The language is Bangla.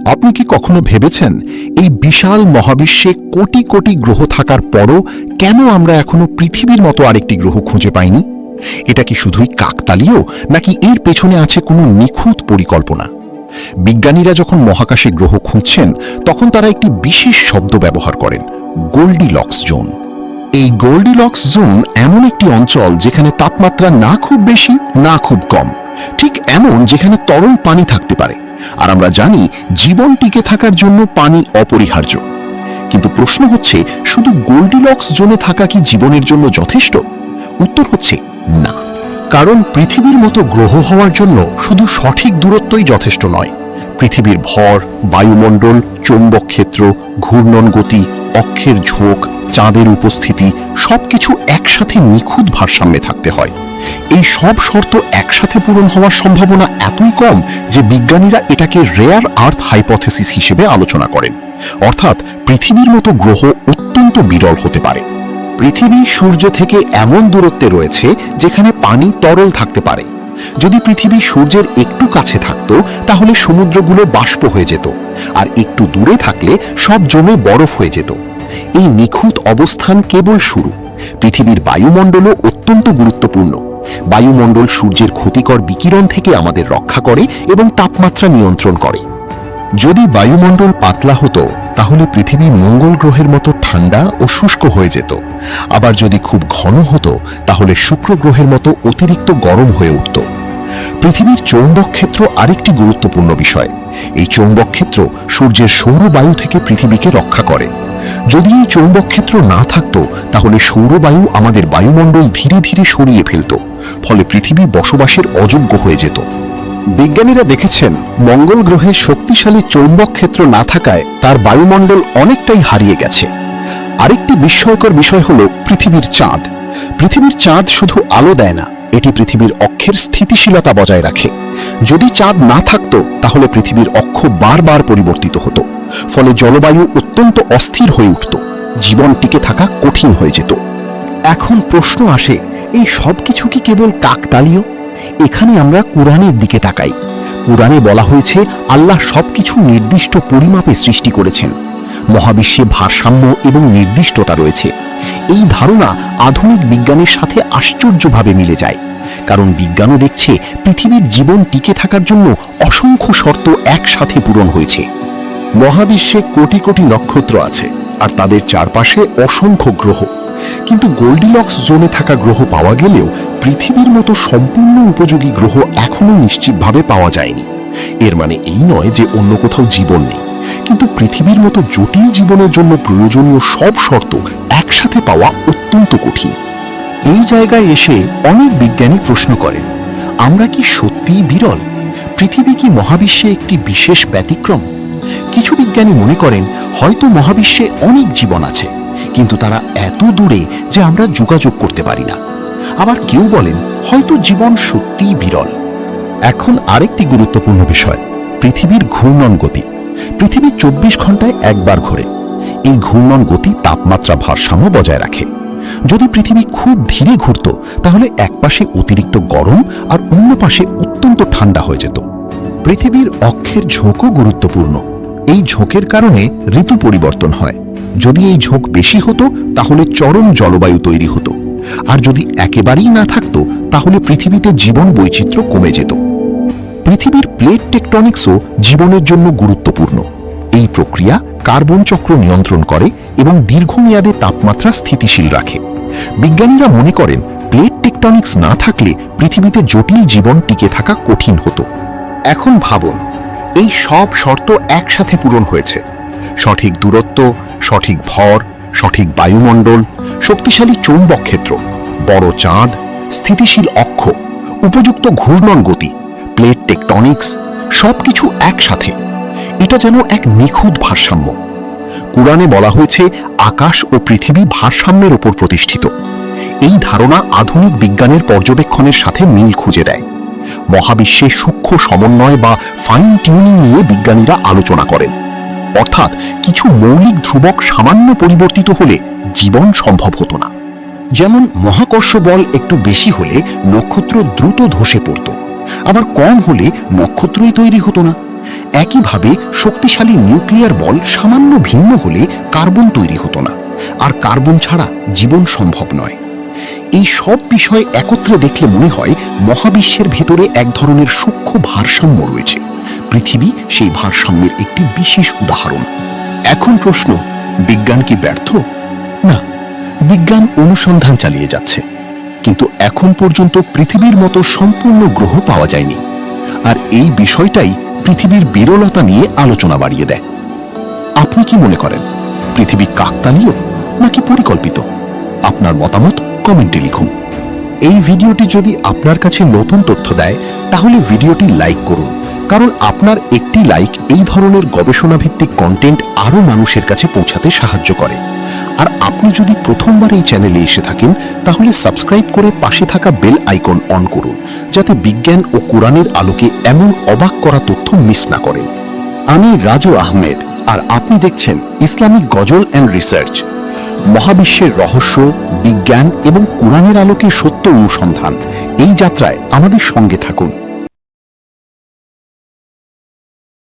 আপনি কি কখনো ভেবেছেন এই বিশাল মহাবিশ্বে কোটি কোটি গ্রহ থাকার পরও কেন আমরা এখনো পৃথিবীর মতো আরেকটি গ্রহ খুঁজে পাইনি? এটা কি শুধুই কাকতালীয়, নাকি এর পেছনে আছে কোনো নিখুঁত পরিকল্পনা? বিজ্ঞানীরা যখন মহাকাশে গ্রহ খুঁজছেন তখন তারা একটি বিশেষ শব্দ ব্যবহার করেন, গোল্ডিলক্স জোন। এই গোল্ডিলক্স জোন এমন একটি অঞ্চল যেখানে তাপমাত্রা না খুব বেশি না খুব কম, ঠিক এমন যেখানে তরল পানি থাকতে পারে। আর আমরা জানি জীবন টিকে থাকার জন্য পানি অপরিহার্য। কিন্তু প্রশ্ন হচ্ছে, শুধু গোল্ডিলক্স জোনে থাকা কি জীবনের জন্য যথেষ্ট? উত্তর হচ্ছে না। কারণ পৃথিবীর মতো গ্রহ হওয়ার জন্য শুধু সঠিক দূরত্বই যথেষ্ট নয়। পৃথিবীর ভর, বায়ুমণ্ডল, চৌম্বক ক্ষেত্র, ঘূর্ণন গতি, অক্ষের ঝোঁক, চাঁদের উপস্থিতি সবকিছু একসাথে নিখুঁত ভারসাম্যে থাকতে হয়। এই সব শর্ত একসাথে পূরণ হওয়ার সম্ভাবনা এতই কম যে বিজ্ঞানীরা এটাকে রেয়ার আর্থ হাইপোথেসিস হিসেবে আলোচনা করেন। অর্থাৎ পৃথিবীর মতো গ্রহ অত্যন্ত বিরল হতে পারে। পৃথিবী সূর্য থেকে এমন দূরত্বে রয়েছে যেখানে পানি তরল থাকতে পারে। যদি পৃথিবী সূর্যের একটু কাছে থাকত তাহলে সমুদ্রগুলো বাষ্প হয়ে যেত, আর একটু দূরে থাকলে সব জমে বরফ হয়ে যেত। এই নিখুঁত অবস্থান কেবল শুরু। পৃথিবীর বায়ুমণ্ডলও অত্যন্ত গুরুত্বপূর্ণ। বায়ুমণ্ডল সূর্যের ক্ষতিকর বিকিরণ থেকে আমাদের রক্ষা করে এবং তাপমাত্রা নিয়ন্ত্রণ করে। যদি বায়ুমণ্ডল পাতলা হতো তাহলে পৃথিবী মঙ্গল গ্রহের মতো ঠান্ডা ও শুষ্ক হয়ে যেত। আবার যদি খুব ঘন হতো তাহলে শুক্র গ্রহের মতো অতিরিক্ত গরম হয়ে উঠত। পৃথিবীর চৌম্বক ক্ষেত্র আরেকটি গুরুত্বপূর্ণ বিষয়। এই চৌম্বক ক্ষেত্র সূর্যের সৌরবায়ু থেকে পৃথিবীকে রক্ষা করে। যদি এই চৌম্বক ক্ষেত্র না থাকতো তাহলে সৌরবায়ু আমাদের বায়ুমণ্ডল ধীরে ধীরে সরিয়ে ফেলত, ফলে পৃথিবী বসবাসের অযোগ্য হয়ে যেত। বিজ্ঞানীরা দেখেছেন মঙ্গল গ্রহের শক্তিশালী চৌম্বক ক্ষেত্র না থাকায় তার বায়ুমণ্ডল অনেকটাই হারিয়ে গেছে। আরেকটি বিস্ময়কর বিষয় হল পৃথিবীর চাঁদ। পৃথিবীর চাঁদ শুধু আলো দেয় না, এটি পৃথিবীর অক্ষের স্থিতিশীলতা বজায় রাখে। যদি চাঁদ না থাকতো তাহলে পৃথিবীর অক্ষ বারবার পরিবর্তিত হতো, ফলে জলবায়ু অত্যন্ত অস্থির হয়ে উঠত, জীবন টিকে থাকা কঠিন হয়ে যেত। এখন প্রশ্ন আসে, এই সব কিছু কি কেবল কাকতালীয়? এখানে আমরা কুরআনের দিকে তাকাই। কুরআনে বলা হয়েছে আল্লাহ সবকিছু নির্দিষ্ট পরিমাপে সৃষ্টি করেছেন। মহাবিশ্বে ভারসাম্য এবং নির্দিষ্টতা রয়েছে। এই ধারণা আধুনিক বিজ্ঞানের সাথে আশ্চর্যভাবে মিলে যায়, কারণ বিজ্ঞানও দেখছে পৃথিবীর জীবন টিকে থাকার জন্য অসংখ্য শর্ত একসাথে পূরণ হয়েছে। মহাবিশ্বে কোটি কোটি নক্ষত্র আছে, আর তাদের চারপাশে অসংখ্য গ্রহ। কিন্তু গোল্ডিলক্স জোনে থাকা গ্রহ পাওয়া গেলেও পৃথিবীর মতো সম্পূর্ণ উপযোগী গ্রহ এখনো নিশ্চিতভাবে পাওয়া যায়নি। এর মানে এই নয় যে অন্য কোথাও জীবন নেই, কিন্তু পৃথিবীর মতো জটিল জীবনের জন্য প্রয়োজনীয় সব শর্ত একসাথে পাওয়া অত্যন্ত কঠিন। এই জায়গায় এসে অনেক বিজ্ঞানী প্রশ্ন করেন, আমরা কি সত্যিই বিরল? পৃথিবী কি মহাবিশ্বে একটি বিশেষ ব্যতিক্রম? কিছু বিজ্ঞানী মনে করেন হয়তো মহাবিশ্বে অনেক জীবন আছে, কিন্তু তারা এত দূরে যে আমরা যোগাযোগ করতে পারি না। আবার কেউ বলেন হয়তো জীবন সত্যিই বিরল। এখন আরেকটি গুরুত্বপূর্ণ বিষয়, পৃথিবীর ঘূর্ণন গতি। পৃথিবী 24 ঘন্টায় একবার ঘোরে। এই ঘূর্ণন গতি তাপমাত্রা ভারসাম্য বজায় রাখে। যদি পৃথিবী খুব ধীরে ঘুরত তাহলে এক পাশে অতিরিক্ত গরম আর অন্য পাশে অত্যন্ত ঠান্ডা হয়ে যেত। পৃথিবীর অক্ষের ঝোঁকও গুরুত্বপূর্ণ। এই ঝোঁকের কারণে ঋতু পরিবর্তন হয়। যদি এই ঝোঁক বেশি হতো তাহলে চরম জলবায়ু তৈরি হতো, আর যদি একেবারেই না থাকতো তাহলে পৃথিবীতে জীবন বৈচিত্র্য কমে যেত। পৃথিবীর প্লেট টেকটনিক্সও জীবনের জন্য গুরুত্বপূর্ণ। এই প্রক্রিয়া কার্বন চক্র নিয়ন্ত্রণ করে এবং দীর্ঘমেয়াদে তাপমাত্রা স্থিতিশীল রাখে। বিজ্ঞানীরা মনে করেন প্লেট টেকটনিক্স না থাকলে পৃথিবীতে জটিল জীবন টিকে থাকা কঠিন হতো। এখন ভাবুন, এই সব শর্ত একসাথে পূরণ হয়েছে। সঠিক দূরত্ব, সঠিক ভর, সঠিক বায়ুমণ্ডল, শক্তিশালী চৌম্বক ক্ষেত্র, বড় চাঁদ, স্থিতিশীল অক্ষ, উপযুক্ত ঘূর্ণন গতি, প্লেট টেকটনিক্স, সবকিছু একসাথে। এটা যেন এক নিখুঁত ভারসাম্য। কুরআনে বলা হয়েছে আকাশ ও পৃথিবী ভারসাম্যের উপর প্রতিষ্ঠিত। এই ধারণা আধুনিক বিজ্ঞানের পর্যবেক্ষণের সাথে মিল খুঁজে দেয়। মহাবিশ্বে সূক্ষ্ম সমন্বয় বা ফাইন টিউনিং নিয়ে বিজ্ঞানীরা আলোচনা করেন। অর্থাৎ কিছু মৌলিক ধ্রুবক সামান্য পরিবর্তিত হলে জীবন সম্ভব হতো না। যেমন মহাকর্ষ বল একটু বেশি হলে নক্ষত্র দ্রুত ধসে পড়ত, আবার কম হলে নক্ষত্রই তৈরি হতো না। একইভাবে শক্তিশালী নিউক্লিয়ার বল সামান্য ভিন্ন হলে কার্বন তৈরি হতো না, আর কার্বন ছাড়া জীবন সম্ভব নয়। এই সব বিষয় একত্রে দেখলে মনে হয় মহাবিশ্বের ভেতরে এক ধরনের সূক্ষ্ম ভারসাম্য রয়েছে। পৃথিবী সেই ভারসাম্যের একটি বিশেষ উদাহরণ। এখন প্রশ্ন, বিজ্ঞান কি ব্যর্থ? না, বিজ্ঞান অনুসন্ধান চালিয়ে যাচ্ছে, কিন্তু এখন পর্যন্ত পৃথিবীর মতো সম্পূর্ণ গ্রহ পাওয়া যায়নি। আর এই বিষয়টাই পৃথিবীর বিরলতা নিয়ে আলোচনা বাড়িয়ে দেয়। আপনি কি মনে করেন, পৃথিবী কাকতালীয় নাকি পরিকল্পিত? আপনার মতামত কমেন্টে লিখুন। এই ভিডিওটি যদি আপনার কাছে নতুন তথ্য দেয়, তাহলে ভিডিওটি লাইক করুন, কারণ আপনার একটি লাইক এই ধরনের গবেষণা ভিত্তিক কন্টেন্ট আরও মানুষের কাছে পৌঁছাতে সাহায্য করে। আর আপনি যদি প্রথমবার এই চ্যানেলে এসে থাকেন, তাহলে সাবস্ক্রাইব করে পাশে থাকা বেল আইকন অন করুন, যাতে বিজ্ঞান ও কোরআনের আলোকে এমন অবাক করা তথ্য মিস না করেন। আমি রাজু আহমেদ, আর আপনি দেখছেন ইসলামিক গজল অ্যান্ড রিসার্চ। মহাবিশ্বের রহস্য, বিজ্ঞান এবং কোরআনের আলোকে সত্য অনুসন্ধান, এই যাত্রায় আমাদের সঙ্গে থাকুন।